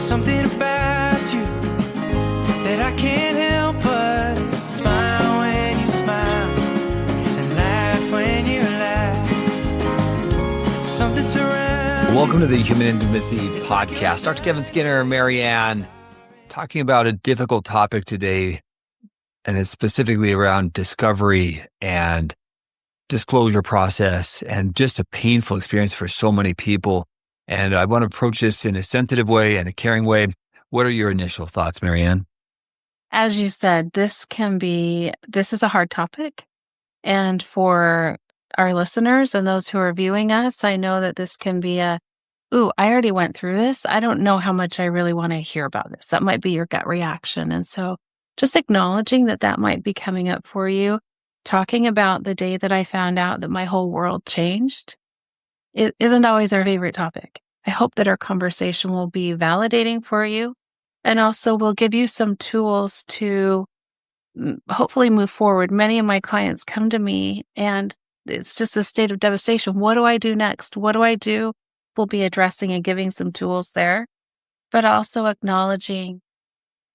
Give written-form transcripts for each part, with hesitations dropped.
something about you that I can't help but smile when you smile and laugh when you laugh. Something surrounds. Welcome to the Human Intimacy Podcast. Dr. Kevin Skinner and MaryAnn talking about a difficult topic today, and it's specifically around discovery and disclosure process and just a painful experience for so many people. And I want to approach this in a sensitive way and a caring way. What are your initial thoughts, MaryAnn? As you said, this is a hard topic. And for our listeners and those who are viewing us, I know that this can be I already went through this. I don't know how much I really want to hear about this. That might be your gut reaction. And so just acknowledging that might be coming up for you, talking about the day that I found out that my whole world changed. It isn't always our favorite topic. I hope that our conversation will be validating for you and also will give you some tools to hopefully move forward. Many of my clients come to me and it's just a state of devastation. What do I do next? What do I do? We'll be addressing and giving some tools there, but also acknowledging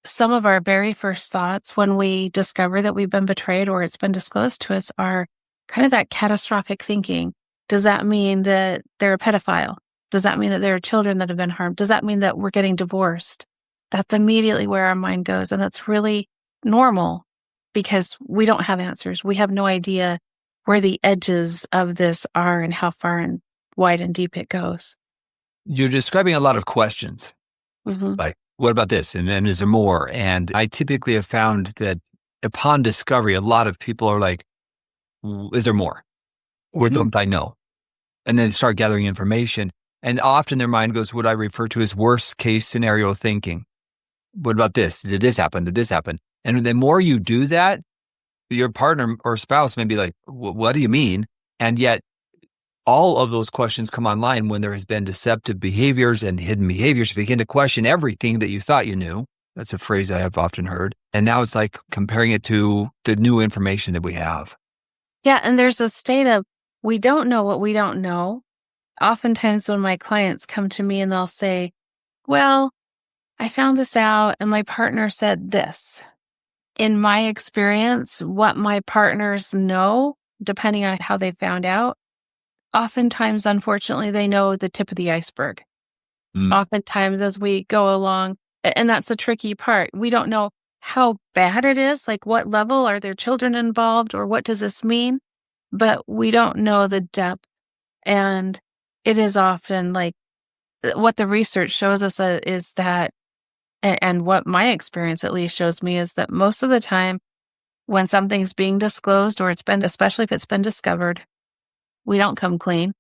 some of our very first thoughts when we discover that we've been betrayed or it's been disclosed to us are kind of that catastrophic thinking. Does that mean that they're a pedophile? Does that mean that there are children that have been harmed? Does that mean that we're getting divorced? That's immediately where our mind goes. And that's really normal because we don't have answers. We have no idea where the edges of this are and how far and wide and deep it goes. You're describing a lot of questions. Mm-hmm. Like, what about this? And then is there more? And I typically have found that upon discovery, a lot of people are like, is there more? Or don't I know? And then start gathering information. And often their mind goes what I refer to as worst case scenario thinking. What about this? Did this happen? Did this happen? And the more you do that, your partner or spouse may be like, what do you mean? And yet all of those questions come online when there has been deceptive behaviors and hidden behaviors. You begin to question everything that you thought you knew. That's a phrase I have often heard. And now it's like comparing it to the new information that we have. Yeah. And there's a state of, we don't know what we don't know. Oftentimes when my clients come to me and they'll say, well, I found this out and my partner said this. In my experience, what my partners know, depending on how they found out, oftentimes, unfortunately, they know the tip of the iceberg. Oftentimes as we go along, and that's the tricky part, we don't know how bad it is, like what level, are there children involved, or what does this mean? But we don't know the depth. And it is often like what the research shows us is that, and what my experience at least shows me is that most of the time when something's being disclosed or especially if it's been discovered, we don't come clean.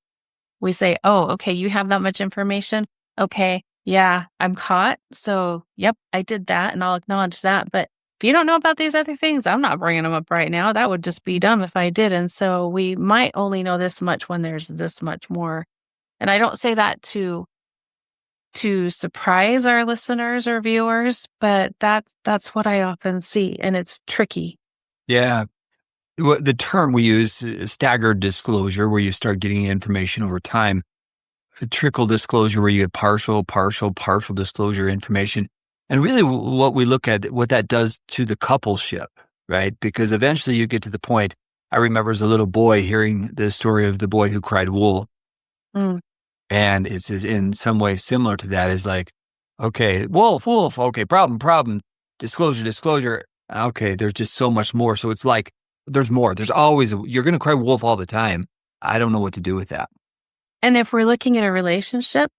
We say, oh, okay, you have that much information. Okay, yeah, I'm caught. So, yep, I did that and I'll acknowledge that. But if you don't know about these other things, I'm not bringing them up right now. That would just be dumb if I did. And so we might only know this much when there's this much more. And I don't say that to surprise our listeners or viewers, but that's what I often see. And it's tricky. Yeah. The term we use is staggered disclosure, where you start getting information over time. Trickle disclosure, where you get partial disclosure information. And really what we look at, what that does to the coupleship, right? Because eventually you get to the point, I remember as a little boy hearing the story of the boy who cried wolf. And it's in some way similar to that, is like, okay, wolf, okay, problem, disclosure. Okay, there's just so much more. So it's like, there's more. There's always, you're going to cry wolf all the time. I don't know what to do with that. And if we're looking at a relationship,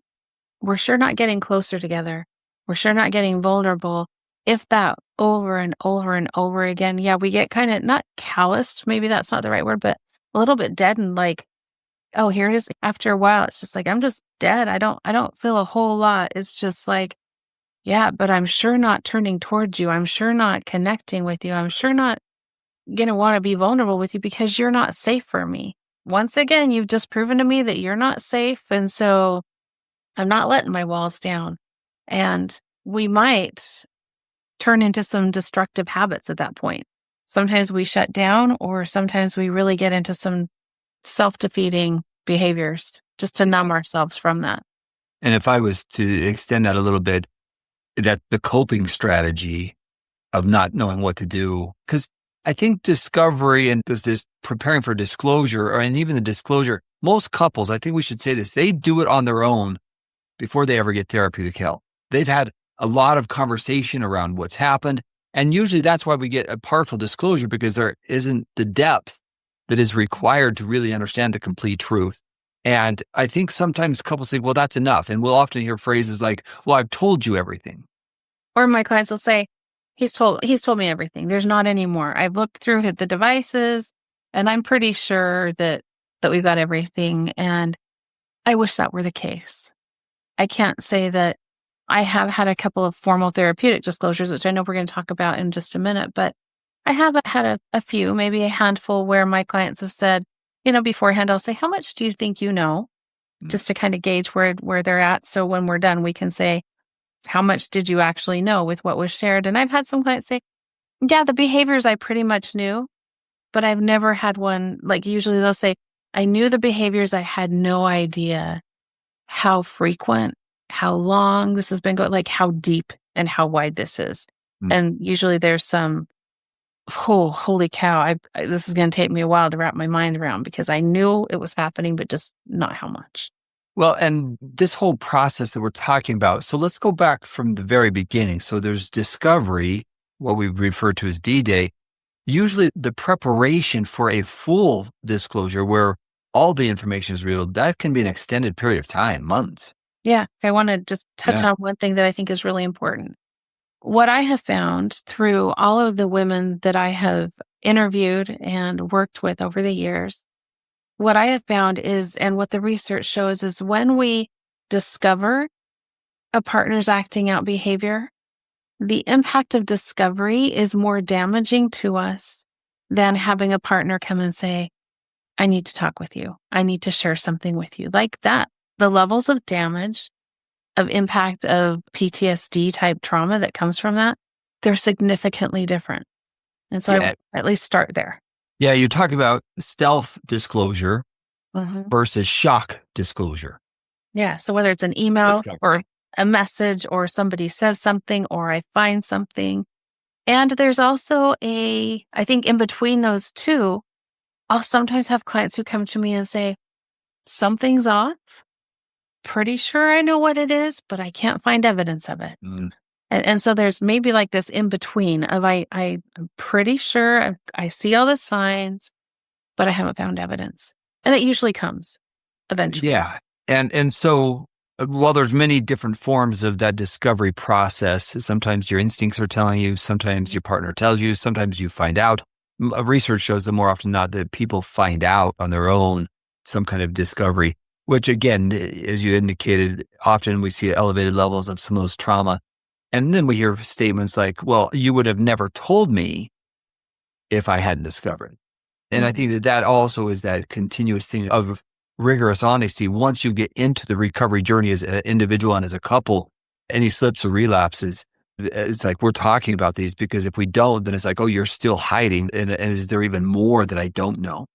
we're sure not getting closer together. We're sure not getting vulnerable. If that over and over and over again, yeah, we get kind of not calloused, maybe that's not the right word, but a little bit deadened, like, oh, here it is. After a while, it's just like, I'm just dead. I don't feel a whole lot. It's just like, yeah, but I'm sure not turning towards you. I'm sure not connecting with you. I'm sure not going to want to be vulnerable with you because you're not safe for me. Once again, you've just proven to me that you're not safe. And so I'm not letting my walls down. And we might turn into some destructive habits at that point. Sometimes we shut down, or sometimes we really get into some self-defeating behaviors just to numb ourselves from that. And if I was to extend that a little bit, that the coping strategy of not knowing what to do. Because I think discovery and this preparing for disclosure, and even the disclosure, most couples, I think we should say this, they do it on their own before they ever get therapeutic help. They've had a lot of conversation around what's happened. And usually that's why we get a partial disclosure, because there isn't the depth that is required to really understand the complete truth. And I think sometimes couples think, well, that's enough. And we'll often hear phrases like, well, I've told you everything. Or my clients will say, he's told me everything. There's not any more. I've looked through the devices and I'm pretty sure that we've got everything. And I wish that were the case. I can't say that I have had a couple of formal therapeutic disclosures, which I know we're going to talk about in just a minute, but I have had a few, maybe a handful, where my clients have said, beforehand, I'll say, how much do you think you know? Just to kind of gauge where they're at. So when we're done, we can say, how much did you actually know with what was shared? And I've had some clients say, yeah, the behaviors I pretty much knew, but I've never had one, like usually they'll say, I knew the behaviors, I had no idea how frequent, how long this has been going, like how deep and how wide this is. And usually there's some, holy cow, this is going to take me a while to wrap my mind around, because I knew it was happening, but just not how much. Well, and this whole process that we're talking about, so let's go back from the very beginning. So there's discovery, what we refer to as D-Day, usually the preparation for a full disclosure where all the information is revealed, that can be an extended period of time, months. Yeah, I want to just touch on one thing that I think is really important. What I have found through all of the women that I have interviewed and worked with over the years, what I have found is, and what the research shows, is when we discover a partner's acting out behavior, the impact of discovery is more damaging to us than having a partner come and say, I need to talk with you. I need to share something with you. Like that, the levels of damage, of impact of PTSD type trauma that comes from that, they're significantly different. And so I would at least start there. Yeah, you talk about self-disclosure versus shock disclosure. Yeah, so whether it's an email or a message or somebody says something or I find something. And there's also I think in between those two, I'll sometimes have clients who come to me and say, something's off. Pretty sure I know what it is, but I can't find evidence of it. And so there's maybe like this in between of I'm pretty sure I see all the signs, but I haven't found evidence. And it usually comes eventually. Yeah. And so while there's many different forms of that discovery process, sometimes your instincts are telling you, sometimes your partner tells you, sometimes you find out. Research shows that more often than not that people find out on their own some kind of discovery, which again, as you indicated, often we see elevated levels of some of those trauma. And then we hear statements like, well, you would have never told me if I hadn't discovered. And I think that also is that continuous thing of rigorous honesty. Once you get into the recovery journey as an individual and as a couple, any slips or relapses, it's like we're talking about these, because if we don't, then it's like, oh, you're still hiding. And is there even more that I don't know?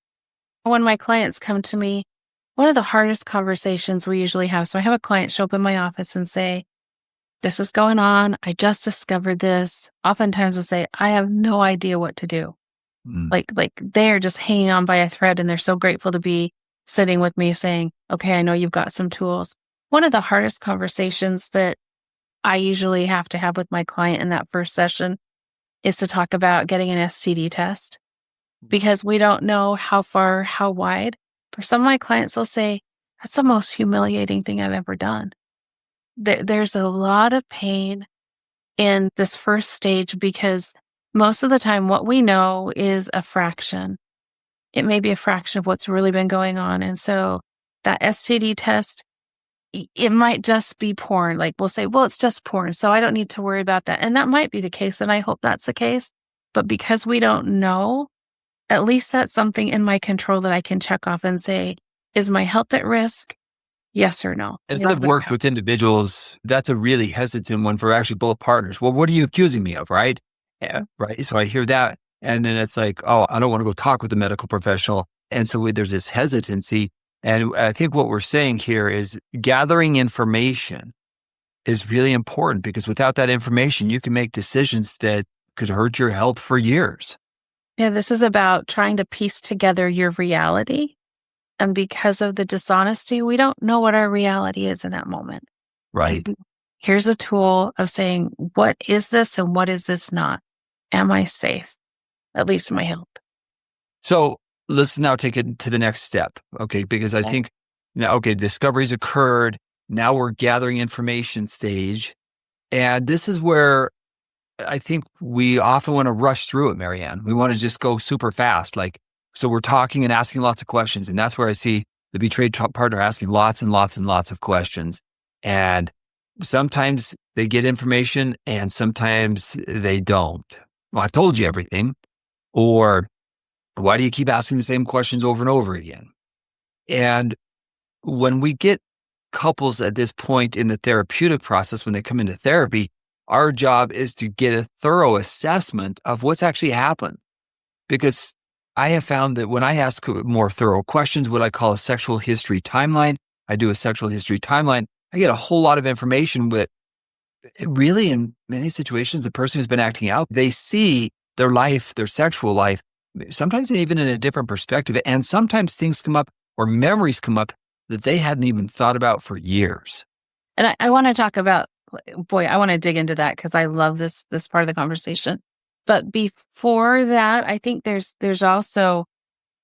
When my clients come to me, one of the hardest conversations we usually have, so I have a client show up in my office and say, this is going on. I just discovered this. Oftentimes they'll say, I have no idea what to do. Like they're just hanging on by a thread, and they're so grateful to be sitting with me saying, okay, I know you've got some tools. One of the hardest conversations that I usually have to have with my client in that first session is to talk about getting an STD test, because we don't know how far, how wide. For some of my clients, they'll say, that's the most humiliating thing I've ever done. There's a lot of pain in this first stage, because most of the time what we know is a fraction. It may be a fraction of what's really been going on. And so that STD test, it might just be porn. Like we'll say, well, it's just porn, so I don't need to worry about that. And that might be the case, and I hope that's the case. But because we don't know, at least that's something in my control that I can check off and say, is my health at risk? Yes or no? As I've worked with individuals, that's a really hesitant one for actually both partners. Well, what are you accusing me of, right? Yeah, right. So I hear that. And then it's like, oh, I don't want to go talk with a medical professional. And so there's this hesitancy. And I think what we're saying here is gathering information is really important, because without that information, you can make decisions that could hurt your health for years. Yeah, this is about trying to piece together your reality. And because of the dishonesty, we don't know what our reality is in that moment. Right. Here's a tool of saying, what is this and what is this not? Am I safe? At least in my health. So let's now take it to the next step. Okay. Because I think now, discoveries occurred. Now we're gathering information stage. And this is where I think we often want to rush through it, MaryAnn. We want to just go super fast. So we're talking and asking lots of questions. And that's where I see the betrayed partner asking lots and lots and lots of questions. And sometimes they get information and sometimes they don't. Well, I've told you everything. Or why do you keep asking the same questions over and over again? And when we get couples at this point in the therapeutic process, when they come into therapy, our job is to get a thorough assessment of what's actually happened. Because I have found that when I ask more thorough questions, what I call a sexual history timeline, I do a sexual history timeline, I get a whole lot of information, but really in many situations, the person who's been acting out, they see their life, their sexual life, sometimes even in a different perspective. And sometimes things come up or memories come up that they hadn't even thought about for years. And I want to talk about, I want to dig into that because I love this part of the conversation. But before that, I think there's also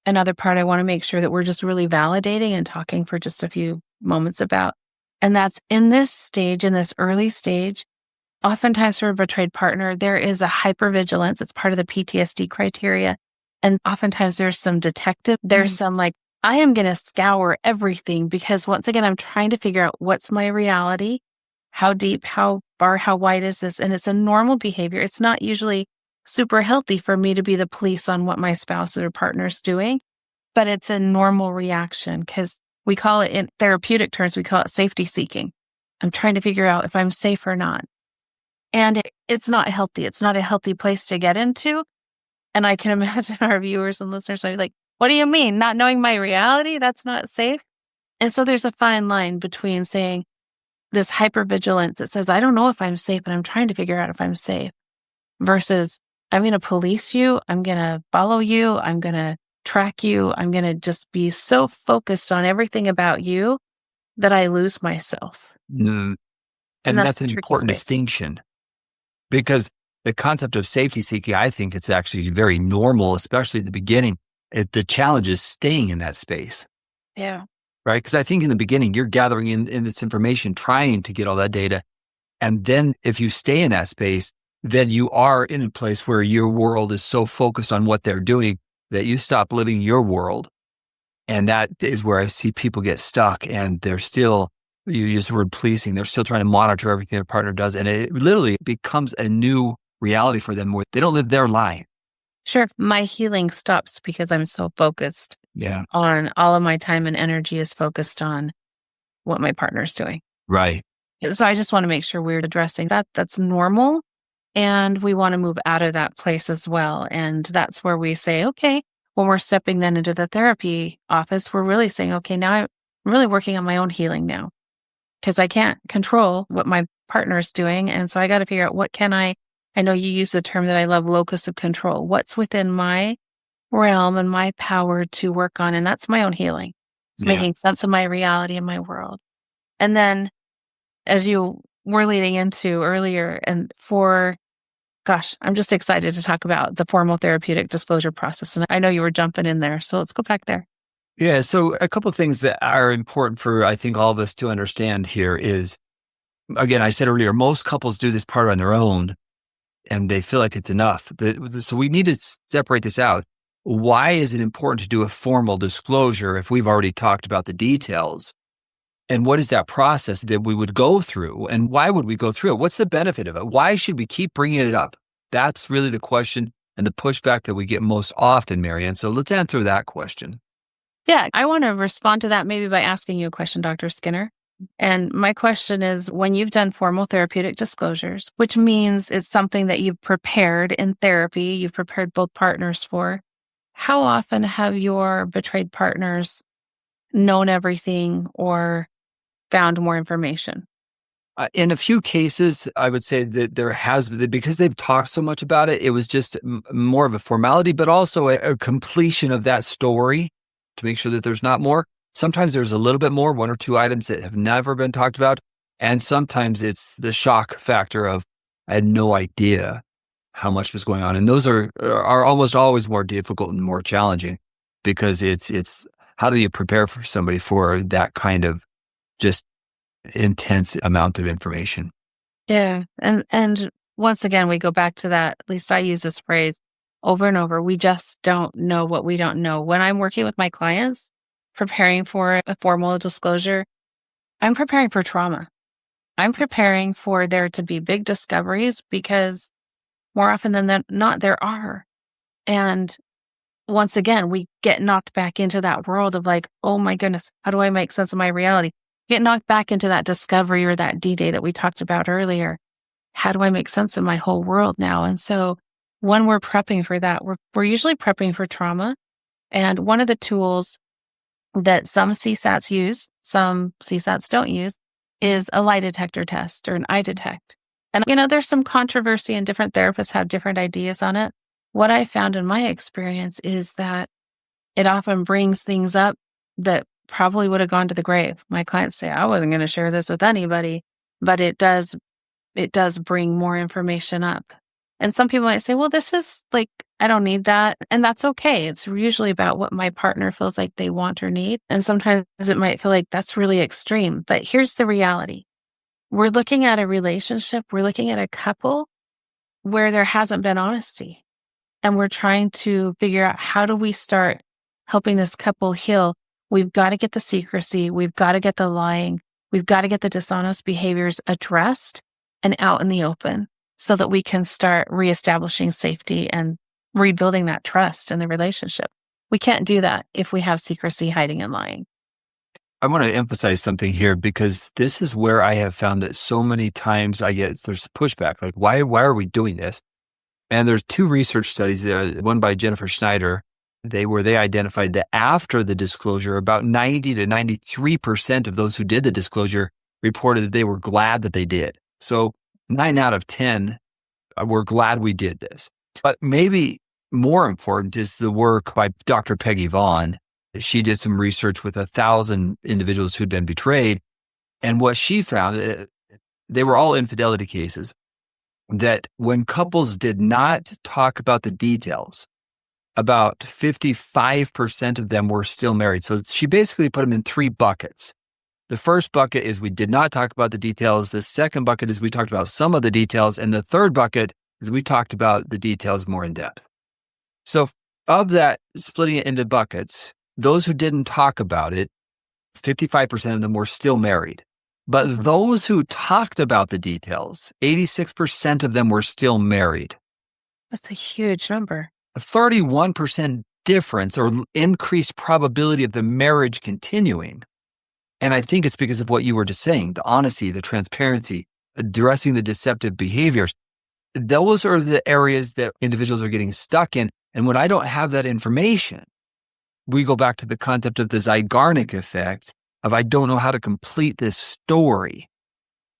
another part I want to make sure that we're just really validating and talking for just a few moments about. And that's in this stage, in this early stage, oftentimes for a betrayed partner, there is a hypervigilance. It's part of the PTSD criteria. And oftentimes there's some detective, there's some I am going to scour everything because once again, I'm trying to figure out what's my reality, how deep, how far, how wide is this? And it's a normal behavior. It's not usually super healthy for me to be the police on what my spouse or partner's doing, but it's a normal reaction because we call it, in therapeutic terms, we call it safety seeking. I'm trying to figure out if I'm safe or not. And it's not healthy. It's not a healthy place to get into. And I can imagine our viewers and listeners are like, what do you mean? Not knowing my reality? That's not safe. And so there's a fine line between saying this hypervigilance that says, I don't know if I'm safe, but I'm trying to figure out if I'm safe, versus I'm going to police you. I'm going to follow you. I'm going to track you. I'm going to just be so focused on everything about you that I lose myself. And that's an important distinction, because the concept of safety seeking, I think it's actually very normal, especially at the beginning. The challenge is staying in that space. Yeah. Right? Because I think in the beginning, you're gathering in this information, trying to get all that data. And then if you stay in that space, then you are in a place where your world is so focused on what they're doing that you stop living your world. And that is where I see people get stuck, and they're still, you use the word policing, they're still trying to monitor everything their partner does. And it literally becomes a new reality for them where they don't live their life. Sure. My healing stops because I'm so focused on all of my time and energy is focused on what my partner's doing. Right. So I just want to make sure we're addressing that. That's normal. And we want to move out of that place as well. And that's where we say, okay, when we're stepping then into the therapy office, we're really saying, okay, now I'm really working on my own healing now because I can't control what my partner's doing. And so I got to figure out what can I know you use the term that I love, locus of control. What's within my realm and my power to work on? And that's my own healing. It's making sense of my reality and my world. And then as you were leading into earlier, and I'm just excited to talk about the formal therapeutic disclosure process. And I know you were jumping in there. So let's go back there. Yeah. So a couple of things that are important for, I think, all of us to understand here is, again, I said earlier, most couples do this part on their own and they feel like it's enough. So we need to separate this out. Why is it important to do a formal disclosure if we've already talked about the details? And what is that process that we would go through? And why would we go through it? What's the benefit of it? Why should we keep bringing it up? That's really the question and the pushback that we get most often, MaryAnn. So let's answer that question. Yeah, I want to respond to that maybe by asking you a question, Dr. Skinner. And my question is, when you've done formal therapeutic disclosures, which means it's something that you've prepared in therapy, you've prepared both partners for, how often have your betrayed partners known everything or found more information? In a few cases, I would say that there has, because they've talked so much about it, it was just more of a formality, but also a completion of that story to make sure that there's not more. Sometimes there's a little bit more, one or two items that have never been talked about. And sometimes it's the shock factor of, I had no idea how much was going on. And those are almost always more difficult and more challenging, because it's how do you prepare for somebody for that kind of just intense amount of information? Yeah. And once again, we go back to that. At least I use this phrase over and over. We just don't know what we don't know. When I'm working with my clients, preparing for a formal disclosure, I'm preparing for trauma. I'm preparing for there to be big discoveries, because more often than not, there are. And once again, we get knocked back into that world of like, oh my goodness, how do I make sense of my reality? Get knocked back into that discovery or that D-Day that we talked about earlier. How do I make sense of my whole world now? And so when we're prepping for that, we're usually prepping for trauma. And one of the tools that some CSATs use, some CSATs don't use, is a lie detector test or an eye detect. And, there's some controversy and different therapists have different ideas on it. What I found in my experience is that it often brings things up that probably would have gone to the grave. My clients say, I wasn't going to share this with anybody, but it does bring more information up. And some people might say, well, this is like, I don't need that. And that's okay. It's usually about what my partner feels like they want or need. And sometimes it might feel like that's really extreme. But here's the reality. We're looking at a relationship. We're looking at a couple where there hasn't been honesty. And we're trying to figure out, how do we start helping this couple heal? We've got to get the secrecy. We've got to get the lying. We've got to get the dishonest behaviors addressed and out in the open, so that we can start reestablishing safety and rebuilding that trust in the relationship. We can't do that if we have secrecy, hiding, and lying. I want to emphasize something here, because this is where I have found that so many times there's pushback. Like, why are we doing this? And there's two research studies, one by Jennifer Schneider. They identified that after the disclosure, about 90 to 93% of those who did the disclosure reported that they were glad that they did. So 9 out of 10 were glad we did this. But maybe more important is the work by Dr. Peggy Vaughan. She did some research with 1,000 individuals who'd been betrayed. And what she found, they were all infidelity cases, that when couples did not talk about the details, about 55% of them were still married. So she basically put them in 3 buckets. The first bucket is we did not talk about the details. The second bucket is we talked about some of the details. And the third bucket is we talked about the details more in depth. So of that, splitting it into buckets, those who didn't talk about it, 55% of them were still married. But those who talked about the details, 86% of them were still married. That's a huge number. A 31% difference or increased probability of the marriage continuing. And I think it's because of what you were just saying, the honesty, the transparency, addressing the deceptive behaviors. Those are the areas that individuals are getting stuck in. And when I don't have that information, we go back to the concept of the Zeigarnik effect of, I don't know how to complete this story.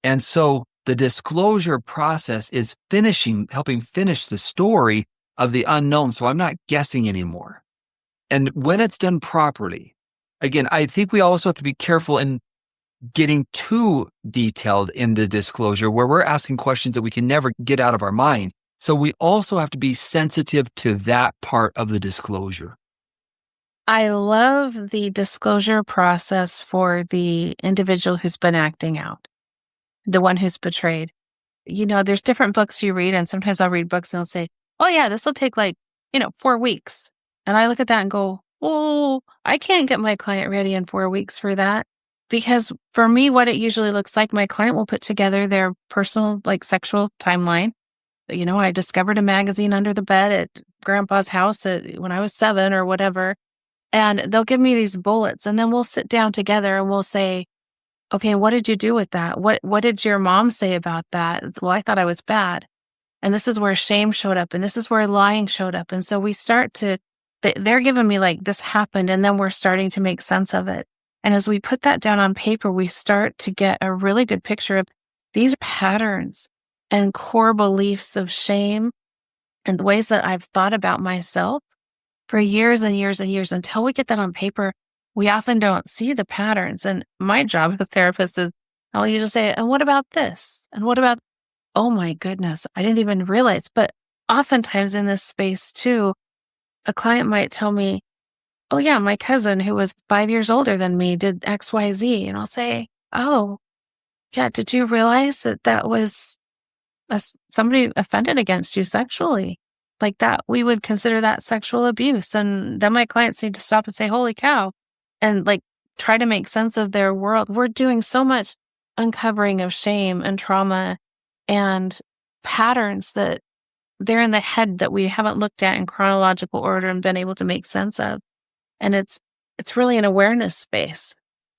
And so the disclosure process is helping finish the story of the unknown. So I'm not guessing anymore. And when it's done properly, again, I think we also have to be careful in getting too detailed in the disclosure, where we're asking questions that we can never get out of our mind. So we also have to be sensitive to that part of the disclosure. I love the disclosure process for the individual who's been acting out, the one who's betrayed. There's different books you read, and sometimes I'll read books and they'll say, oh yeah, this will take 4 weeks. And I look at that and go, oh, I can't get my client ready in 4 weeks for that. Because for me, what it usually looks like, my client will put together their personal, sexual timeline. I discovered a magazine under the bed at grandpa's house when I was 7 or whatever. And they'll give me these bullets, and then we'll sit down together and we'll say, okay, what did you do with that? What did your mom say about that? Well, I thought I was bad. And this is where shame showed up, and this is where lying showed up. And so we start to, they're giving me this happened, and then we're starting to make sense of it. And as we put that down on paper, we start to get a really good picture of, these are patterns and core beliefs of shame and the ways that I've thought about myself for years and years and years. Until we get that on paper, we often don't see the patterns. And my job as a therapist is I'll usually say, and what about this? And what about, oh my goodness, I didn't even realize. But oftentimes in this space too, a client might tell me, oh yeah, my cousin who was 5 years older than me did X, Y, Z. And I'll say, oh yeah, did you realize that that was somebody offended against you sexually? Like that, we would consider that sexual abuse. And then my clients need to stop and say, holy cow, and like try to make sense of their world. We're doing so much uncovering of shame and trauma and patterns that they're in the head that we haven't looked at in chronological order and been able to make sense of. And it's really an awareness space.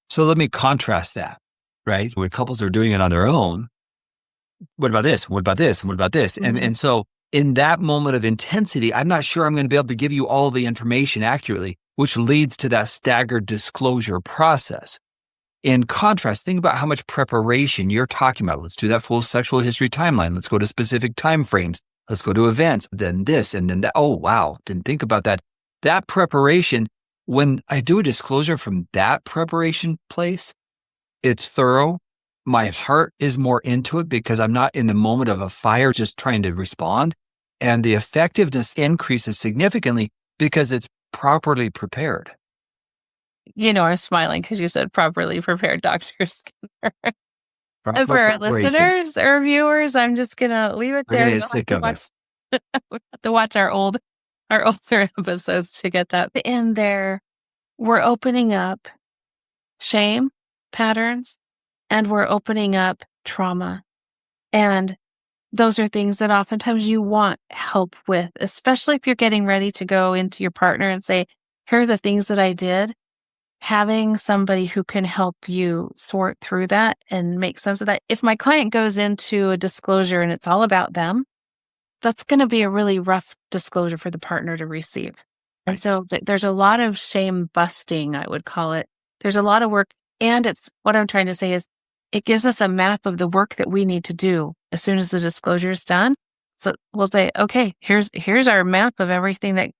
So let me contrast that, right? When couples are doing it on their own, what about this? What about this? And what about this? Mm-hmm. And so in that moment of intensity, I'm not sure I'm going to be able to give you all the information accurately, which leads to that staggered disclosure process. In contrast, think about how much preparation you're talking about. Let's do that full sexual history timeline. Let's go to specific time frames. Let's go to events, then this, and then that. Oh, wow. Didn't think about that. That preparation, when I do a disclosure from that preparation place, it's thorough. My heart is more into it because I'm not in the moment of a fire just trying to respond. And the effectiveness increases significantly because it's properly prepared. You know, I'm smiling because you said properly prepared, Dr. Skinner. Proper And for our preparation. listeners or viewers, I'm just going to leave it We're there. gonna You'll get sick have of it. we'll have to watch our older episodes to get that. In there, we're opening up shame patterns and we're opening up trauma. And those are things that oftentimes you want help with, especially if you're getting ready to go into your partner and say, here are the things that I did. Having somebody who can help you sort through that and make sense of that. If my client goes into a disclosure and it's all about them, that's going to be a really rough disclosure for the partner to receive. Right. And so there's a lot of shame busting, I would call it. There's a lot of work. And it's what I'm trying to say is it gives us a map of the work that we need to do as soon as the disclosure is done. So we'll say, okay, here's our map of everything that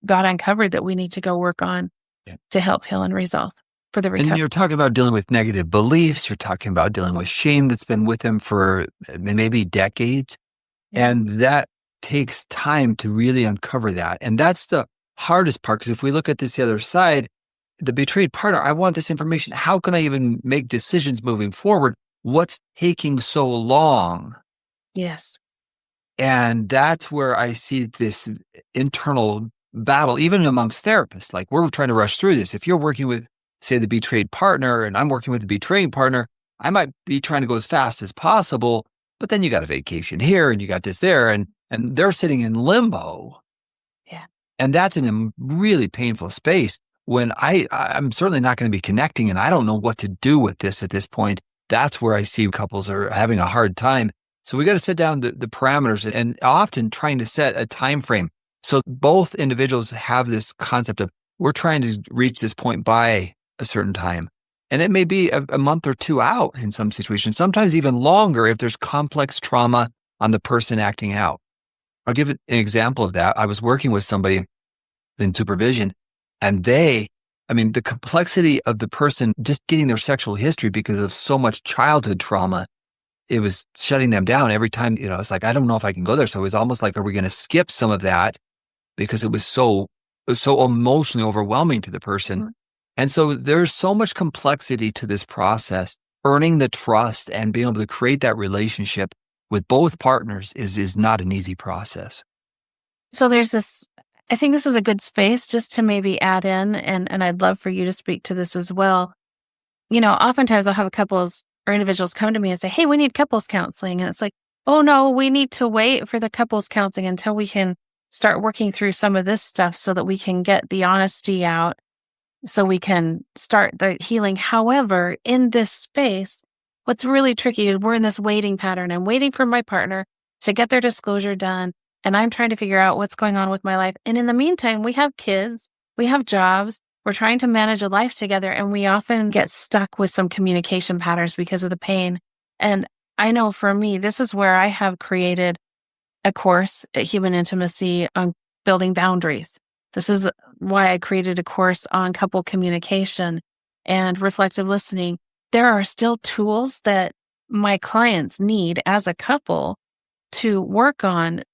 got uncovered that we need to go work on. Yeah. To help heal and resolve for the recovery. And you're talking about dealing with negative beliefs. You're talking about dealing with shame that's been with them for maybe decades. Yeah. And that takes time to really uncover that. And that's the hardest part, because if we look at this the other side, the betrayed partner, I want this information. How can I even make decisions moving forward? What's taking so long? Yes. And that's where I see this internal battle, even amongst therapists. Like, we're trying to rush through this. If you're working with, say, the betrayed partner, and I'm working with the betraying partner, I might be trying to go as fast as possible, but then you got a vacation here and you got this there, and they're sitting in limbo. Yeah. And that's in a really painful space when I'm certainly not going to be connecting, and I don't know what to do with this at this point. That's where I see couples are having a hard time. So we got to set down the parameters and often trying to set a time frame. So both individuals have this concept of, we're trying to reach this point by a certain time. And it may be a month or two out in some situations, sometimes even longer if there's complex trauma on the person acting out. I'll give an example of that. I was working with somebody in supervision, and the complexity of the person just getting their sexual history because of so much childhood trauma, it was shutting them down every time. It's like, I don't know if I can go there. So it was almost like, are we going to skip some of that? Because it was so emotionally overwhelming to the person. Mm-hmm. And so there's so much complexity to this process. Earning the trust and being able to create that relationship with both partners is not an easy process. So there's this, I think this is a good space just to maybe add in, and I'd love for you to speak to this as well. Oftentimes I'll have couples or individuals come to me and say, hey, we need couples counseling. And it's like, oh no, we need to wait for the couples counseling until we can start working through some of this stuff so that we can get the honesty out, so we can start the healing. However, in this space, what's really tricky is we're in this waiting pattern. I'm waiting for my partner to get their disclosure done, and I'm trying to figure out what's going on with my life. And in the meantime, we have kids, we have jobs, we're trying to manage a life together, and we often get stuck with some communication patterns because of the pain. And I know for me, this is where I have created a course at Human Intimacy on building boundaries. This is why I created a course on couple communication and reflective listening. There are still tools that my clients need as a couple to work on,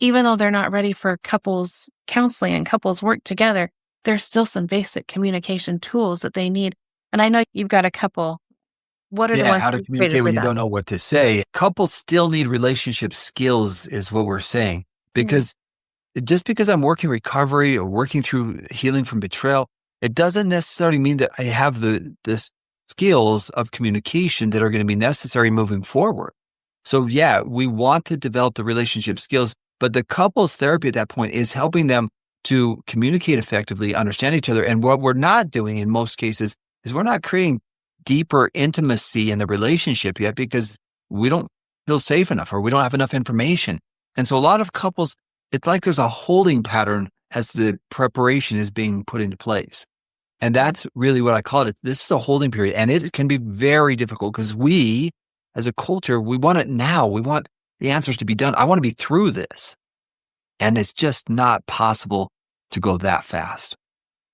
even though they're not ready for couples counseling and couples work together. There's still some basic communication tools that they need. And I know you've got a couple. What are the ones How to you've created communicate for when you that? don't know what to say. Couples still need relationship skills is what we're saying. Because just because I'm working recovery or working through healing from betrayal, it doesn't necessarily mean that I have the skills of communication that are going to be necessary moving forward. So we want to develop the relationship skills, but the couples therapy at that point is helping them to communicate effectively, understand each other. And what we're not doing in most cases is we're not creating deeper intimacy in the relationship yet because we don't feel safe enough or we don't have enough information. And so a lot of couples, it's like there's a holding pattern as the preparation is being put into place. And that's really what I call it. This is a holding period. And it can be very difficult because we, as a culture, we want it now. We want the answers to be done. I want to be through this. And it's just not possible to go that fast.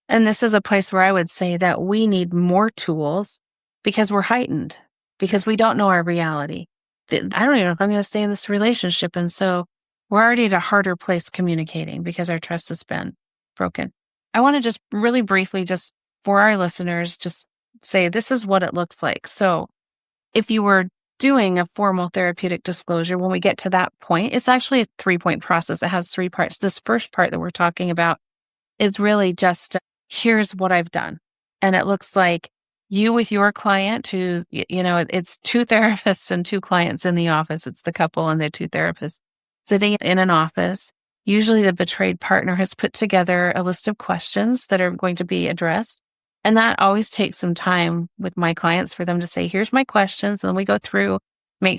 And this is a place where I would say that we need more tools because we're heightened, because we don't know our reality. I don't even know if I'm going to stay in this relationship. And so we're already at a harder place communicating because our trust has been broken. I want to just really briefly, just for our listeners, just say this is what it looks like. So if you were doing a formal therapeutic disclosure, when we get to that point, it's actually a 3-point process. It has 3 parts. This first part that we're talking about is really just, here's what I've done. And it looks like you with your client who's, it's 2 therapists and 2 clients in the office. It's the couple and their 2 therapists sitting in an office. Usually the betrayed partner has put together a list of questions that are going to be addressed. And that always takes some time with my clients for them to say, here's my questions. And then we go through, we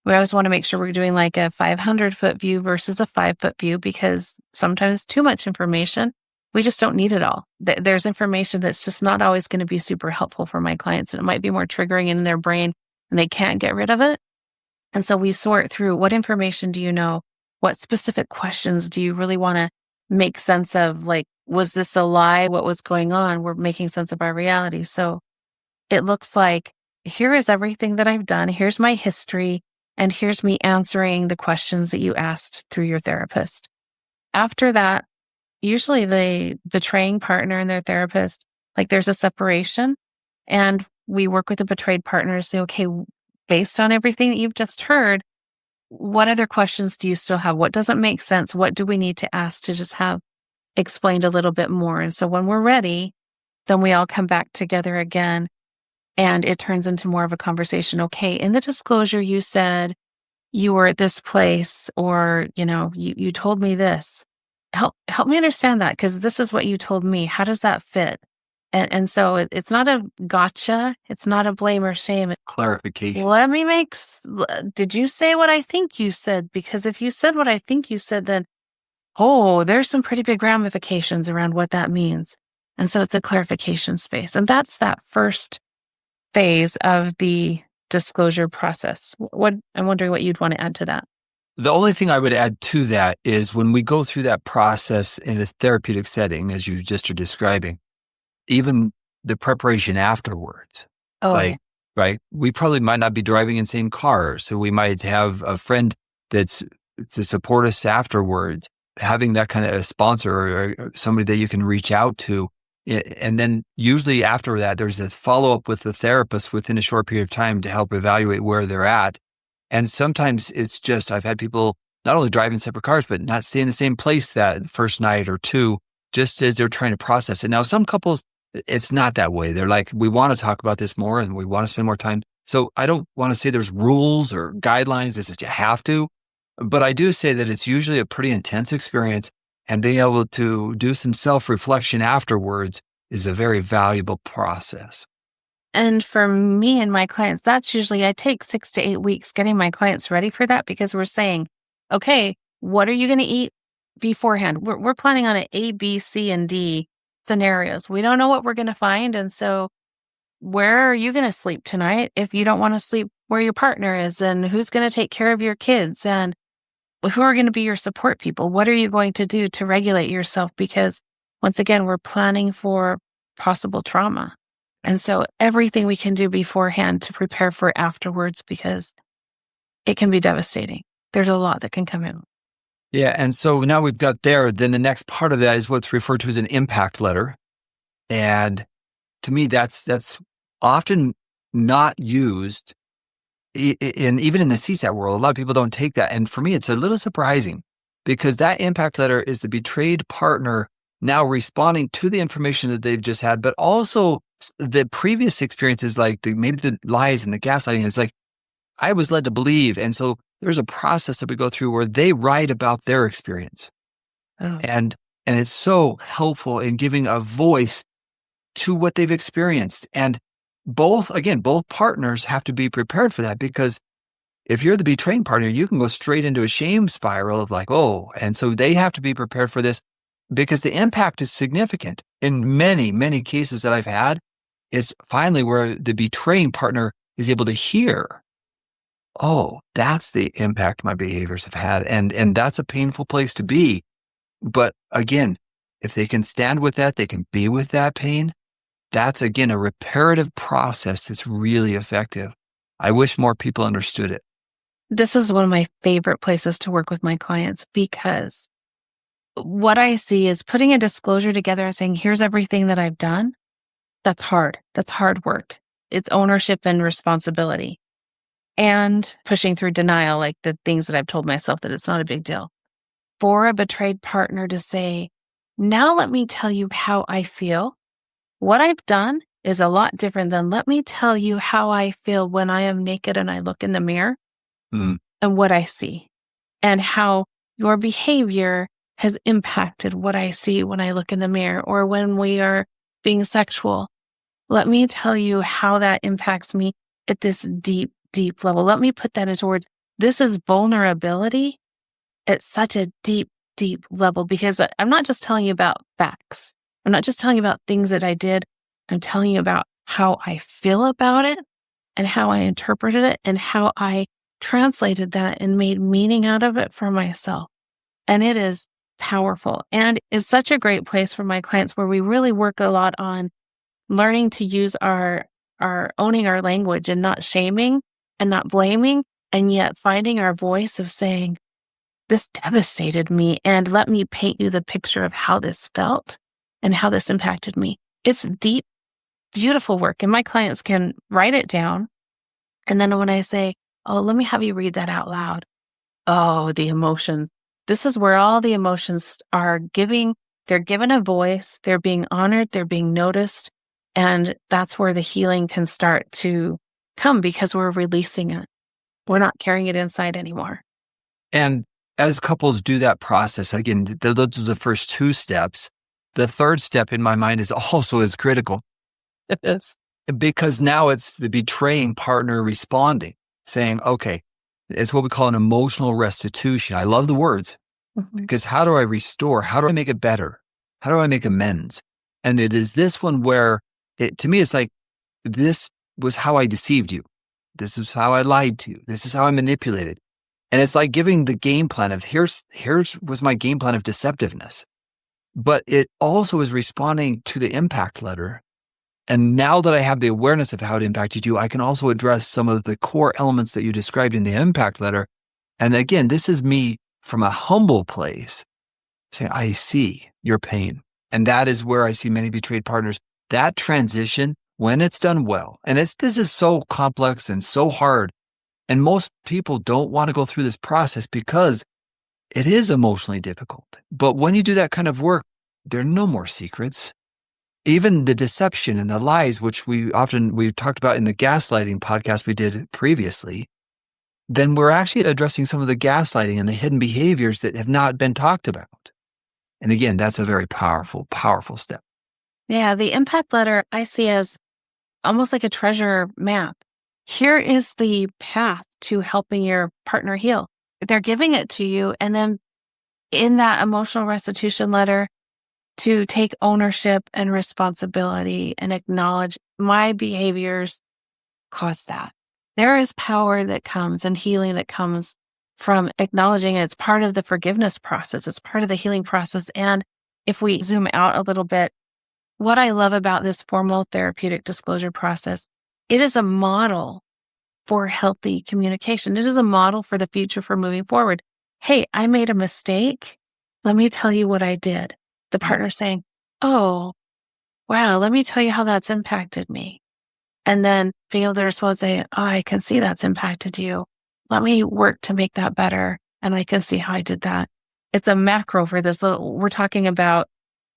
always want to make sure we're doing like a 500-foot view versus a 5-foot view, because sometimes too much information, we just don't need it all. There's information that's just not always going to be super helpful for my clients. And it might be more triggering in their brain and they can't get rid of it. And so we sort through, what information do you know? What specific questions do you really want to make sense of? Like, was this a lie? What was going on? We're making sense of our reality. So it looks like, here is everything that I've done. Here's my history. And here's me answering the questions that you asked through your therapist. After that, usually the betraying partner and their therapist, like there's a separation. And we work with the betrayed partner to say, okay, based on everything that you've just heard, what other questions do you still have? What doesn't make sense? What do we need to ask to just have explained a little bit more? And so when we're ready, then we all come back together again and it turns into more of a conversation. Okay, in the disclosure, you said you were at this place, or, you told me this. Help me understand that, because this is what you told me. How does that fit? And so it's not a gotcha. It's not a blame or shame. Clarification. Did you say what I think you said? Because if you said what I think you said, then, there's some pretty big ramifications around what that means. And so it's a clarification space. And that's that first phase of the disclosure process. I'm wondering what you'd want to add to that. The only thing I would add to that is when we go through that process in a therapeutic setting, as you just are describing, even the preparation afterwards, right? We probably might not be driving in the same car. So we might have a friend that's to support us afterwards, having that kind of a sponsor or somebody that you can reach out to. And then usually after that, there's a follow-up with the therapist within a short period of time to help evaluate where they're at. And sometimes it's just, I've had people not only drive in separate cars, but not stay in the same place that first night or two, just as they're trying to process it. Now, some couples, it's not that way. They're like, we want to talk about this more and we want to spend more time. So I don't want to say there's rules or guidelines that you have to, but I do say that it's usually a pretty intense experience, and being able to do some self-reflection afterwards is a very valuable process. And for me and my clients, that's usually, I take 6 to 8 weeks getting my clients ready for that, because we're saying, okay, what are you going to eat beforehand? We're planning on an A, B, C, and D scenarios. We don't know what we're going to find. And so where are you going to sleep tonight? If you don't want to sleep where your partner is and who's going to take care of your kids and who are going to be your support people. What are you going to do to regulate yourself? Because once again, we're planning for possible trauma. And so everything we can do beforehand to prepare for afterwards, because it can be devastating. There's a lot that can come in. Yeah. And so now we've got there, then the next part of that is what's referred to as an impact letter. And to me, that's often not used even in the CSAT world. A lot of people don't take that. And for me, it's a little surprising because that impact letter is the betrayed partner now responding to the information that they've just had, but also the previous experiences, like maybe the lies and the gaslighting. It's like, I was led to believe. And so there's a process that we go through where they write about their experience. Oh. And it's so helpful in giving a voice to what they've experienced. And both partners have to be prepared for that, because if you're the betraying partner, you can go straight into a shame spiral of like, oh, and so they have to be prepared for this because the impact is significant. In many, many cases that I've had, it's finally where the betraying partner is able to hear, oh, that's the impact my behaviors have had. And that's a painful place to be. But again, if they can stand with that, they can be with that pain. That's, again, a reparative process that's really effective. I wish more people understood it. This is one of my favorite places to work with my clients, because what I see is putting a disclosure together and saying, here's everything that I've done. That's hard. That's hard work. It's ownership and responsibility. And pushing through denial, like the things that I've told myself that it's not a big deal. For a betrayed partner to say, now let me tell you how I feel. What I've done is a lot different than let me tell you how I feel when I am naked and I look in the mirror and what I see, and how your behavior has impacted what I see when I look in the mirror or when we are being sexual. Let me tell you how that impacts me at this deep, deep level. Let me put that into words. This is vulnerability at such a deep, deep level, because I'm not just telling you about facts. I'm not just telling you about things that I did. I'm telling you about how I feel about it and how I interpreted it and how I translated that and made meaning out of it for myself. And it is powerful and is such a great place for my clients, where we really work a lot on learning to use our owning our language and not shaming and not blaming, and yet finding our voice of saying, this devastated me, and let me paint you the picture of how this felt and how this impacted me. It's deep, beautiful work. And my clients can write it down. And then when I say, oh, let me have you read that out loud. Oh, the emotions. This is where all the emotions are they're given a voice, they're being honored, they're being noticed. And that's where the healing can start to come, because we're releasing it. We're not carrying it inside anymore. And as couples do that process, again, those are the first two steps. The third step in my mind is also as critical. Yes. Because now it's the betraying partner responding, saying, okay, it's what we call an emotional restitution. I love the words, because how do I restore? How do I make it better? How do I make amends? And it is this one where to me, it's like, this was how I deceived you. This is how I lied to you. This is how I manipulated. And it's like giving the game plan of here's was my game plan of deceptiveness. But it also is responding to the impact letter. And now that I have the awareness of how it impacted you, I can also address some of the core elements that you described in the impact letter. And again, this is me from a humble place saying, I see your pain. And that is where I see many betrayed partners. That transition, when it's done well, and this is so complex and so hard. And most people don't want to go through this process because it is emotionally difficult. But when you do that kind of work, there are no more secrets. Even the deception and the lies, which we talked about in the gaslighting podcast we did previously, then we're actually addressing some of the gaslighting and the hidden behaviors that have not been talked about. And again, that's a very powerful, powerful step. Yeah, the impact letter I see as almost like a treasure map. Here is the path to helping your partner heal. They're giving it to you. And then in that emotional restitution letter, to take ownership and responsibility and acknowledge my behaviors caused that. There is power that comes and healing that comes from acknowledging it. It's part of the forgiveness process. It's part of the healing process. And if we zoom out a little bit, what I love about this formal therapeutic disclosure process, it is a model for healthy communication. It is a model for the future for moving forward. Hey, I made a mistake. Let me tell you what I did. The partner saying, oh, wow, let me tell you how that's impacted me. And then being able to respond, say, oh, I can see that's impacted you. Let me work to make that better. And I can see how I did that. It's a macro for this. We're talking about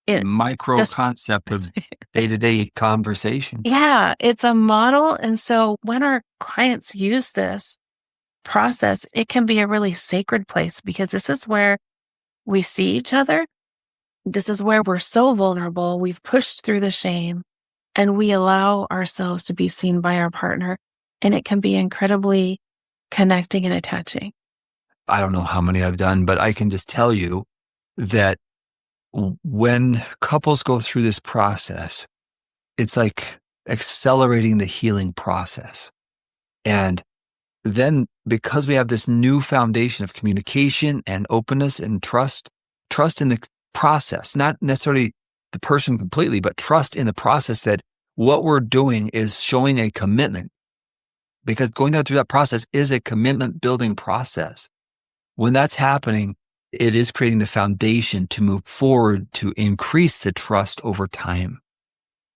it. Micro concept of day-to-day conversation. Yeah, it's a model. And so when our clients use this process, it can be a really sacred place because this is where we see each other. This is where we're so vulnerable. We've pushed through the shame and we allow ourselves to be seen by our partner. And it can be incredibly connecting and attaching. I don't know how many I've done, but I can just tell you that when couples go through this process, it's like accelerating the healing process. And then because we have this new foundation of communication and openness and trust in the process, not necessarily the person completely, but trust in the process that what we're doing is showing a commitment, because going through that process is a commitment building process. When that's happening, it is creating the foundation to move forward to increase the trust over time.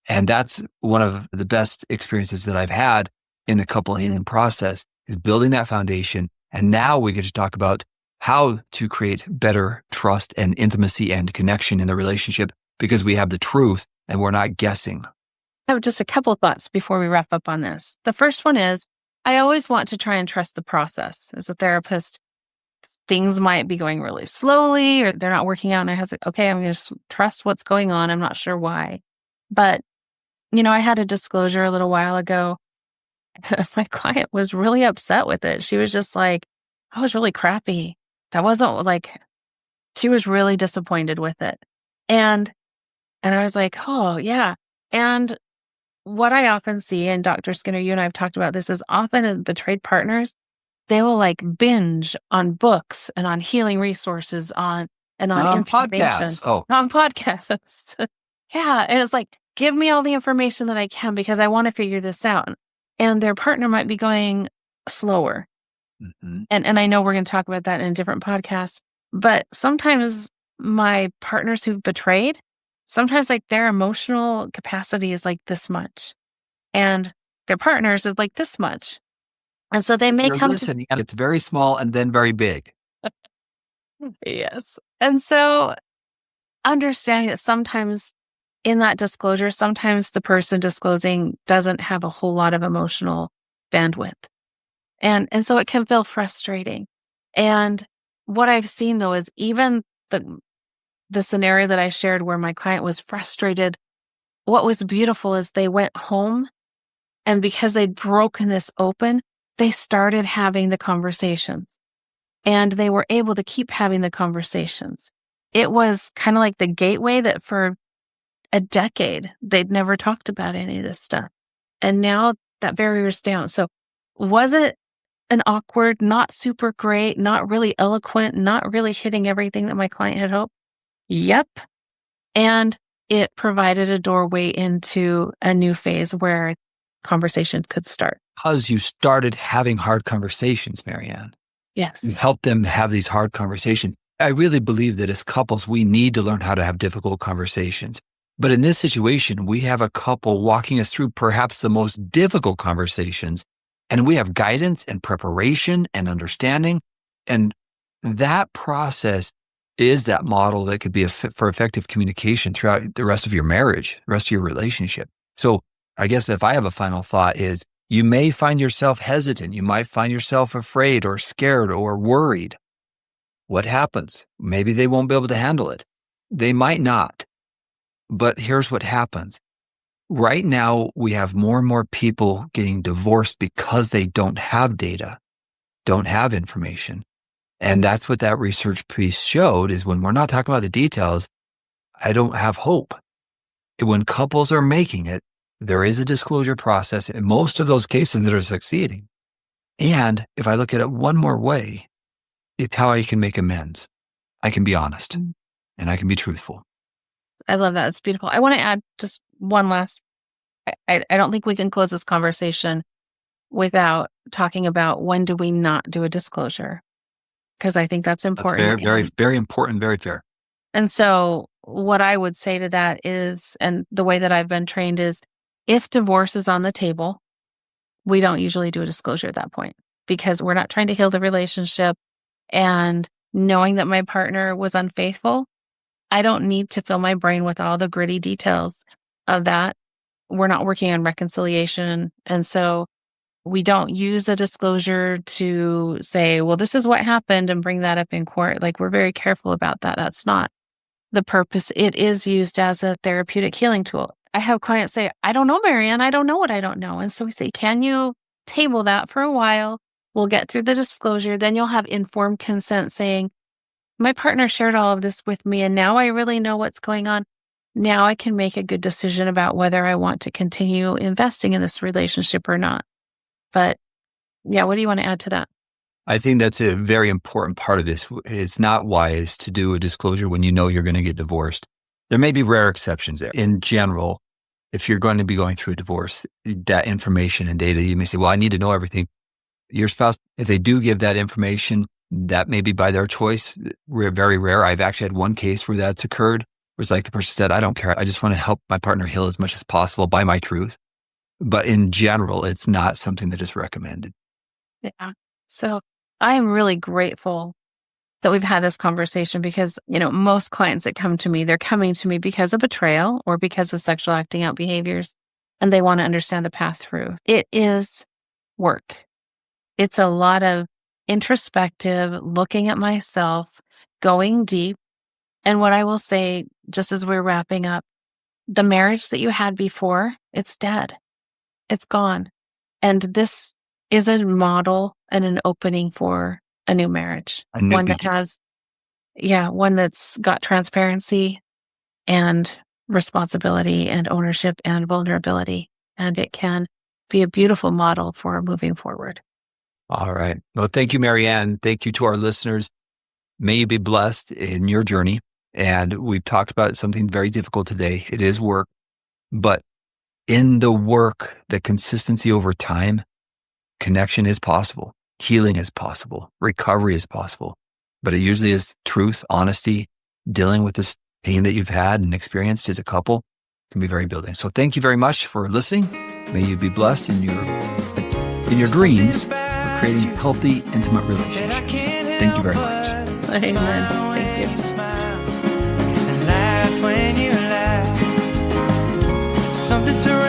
And that's one of the best experiences that I've had in the couple healing process, is building that foundation. And now we get to talk about how to create better trust and intimacy and connection in the relationship, because we have the truth and we're not guessing. I have just a couple of thoughts before we wrap up on this. The first one is, I always want to try and trust the process. As a therapist, things might be going really slowly or they're not working out. And I was like, okay, I'm going to trust what's going on. I'm not sure why. But, I had a disclosure a little while ago. My client was really upset with it. She was just like, I was really crappy. That wasn't like, she was really disappointed with it. And I was like, oh, yeah. And what I often see, and Dr. Skinner, you and I have talked about this, is often in betrayed partners, they will like binge on books and on healing resources on podcasts. On podcasts. Yeah. And it's like, give me all the information that I can because I want to figure this out. And their partner might be going slower. Mm-hmm. And I know we're going to talk about that in a different podcast, but sometimes my partners who've betrayed, sometimes like their emotional capacity is like this much and their partners is like this much. And so they may come to... It's very small and then very big. Yes. And so understanding that sometimes in that disclosure, sometimes the person disclosing doesn't have a whole lot of emotional bandwidth. And so it can feel frustrating. And what I've seen though is even the scenario that I shared where my client was frustrated, what was beautiful is they went home and because they'd broken this open, they started having the conversations and they were able to keep having the conversations. It was kind of like the gateway that for a decade, they'd never talked about any of this stuff. And now that barrier's down. So was it an awkward, not super great, not really eloquent, not really hitting everything that my client had hoped? Yep. And it provided a doorway into a new phase where conversations could start. Because you started having hard conversations, MaryAnn. Yes. You helped them have these hard conversations. I really believe that as couples, we need to learn how to have difficult conversations. But in this situation, we have a couple walking us through perhaps the most difficult conversations, and we have guidance and preparation and understanding. And that process is that model that could be for effective communication throughout the rest of your marriage, the rest of your relationship. So I guess if I have a final thought is, you may find yourself hesitant. You might find yourself afraid or scared or worried. What happens? Maybe they won't be able to handle it. They might not. But here's what happens. Right now, we have more and more people getting divorced because they don't have data, don't have information. And that's what that research piece showed, is when we're not talking about the details, I don't have hope. When couples are making it, there is a disclosure process in most of those cases that are succeeding. And if I look at it one more way, it's how I can make amends. I can be honest and I can be truthful. I love that. It's beautiful. I want to add just one last, I don't think we can close this conversation without talking about when do we not do a disclosure? Because I think that's important. That's very, very important, very fair. And so what I would say to that is, and the way that I've been trained is, if divorce is on the table, we don't usually do a disclosure at that point because we're not trying to heal the relationship. And knowing that my partner was unfaithful, I don't need to fill my brain with all the gritty details of that. We're not working on reconciliation. And so we don't use a disclosure to say, well, this is what happened and bring that up in court. Like, we're very careful about that. That's not the purpose. It is used as a therapeutic healing tool. I have clients say, I don't know, MaryAnn, I don't know what I don't know. And so we say, can you table that for a while? We'll get through the disclosure. Then you'll have informed consent saying, my partner shared all of this with me, and now I really know what's going on. Now I can make a good decision about whether I want to continue investing in this relationship or not. But yeah, what do you want to add to that? I think that's a very important part of this. It's not wise to do a disclosure when you know you're going to get divorced. There may be rare exceptions. In general, if you're going to be going through a divorce, that information and data, you may say, well, I need to know everything. Your spouse, if they do give that information, that may be by their choice. Very rare. I've actually had one case where that's occurred. It was like the person said, I don't care. I just want to help my partner heal as much as possible by my truth. But in general, it's not something that is recommended. Yeah. So I am really grateful that we've had this conversation because, most clients that come to me, they're coming to me because of betrayal or because of sexual acting out behaviors, and they want to understand the path through. It is work. It's a lot of introspective, looking at myself, going deep. And what I will say, just as we're wrapping up, the marriage that you had before, it's dead. It's gone. And this is a model and an opening for a new marriage. One that's got transparency and responsibility and ownership and vulnerability. And it can be a beautiful model for moving forward. All right. Well, thank you, MaryAnn. Thank you to our listeners. May you be blessed in your journey. And we've talked about something very difficult today. It is work, but in the work, the consistency over time, connection is possible. Healing is possible. Recovery is possible. But it usually is truth, honesty, dealing with this pain that you've had and experienced as a couple can be very building. So thank you very much for listening. May you be blessed in your dreams for creating healthy, intimate relationships. Thank you very much. Amen. Thank you. And laugh when you laugh. Something to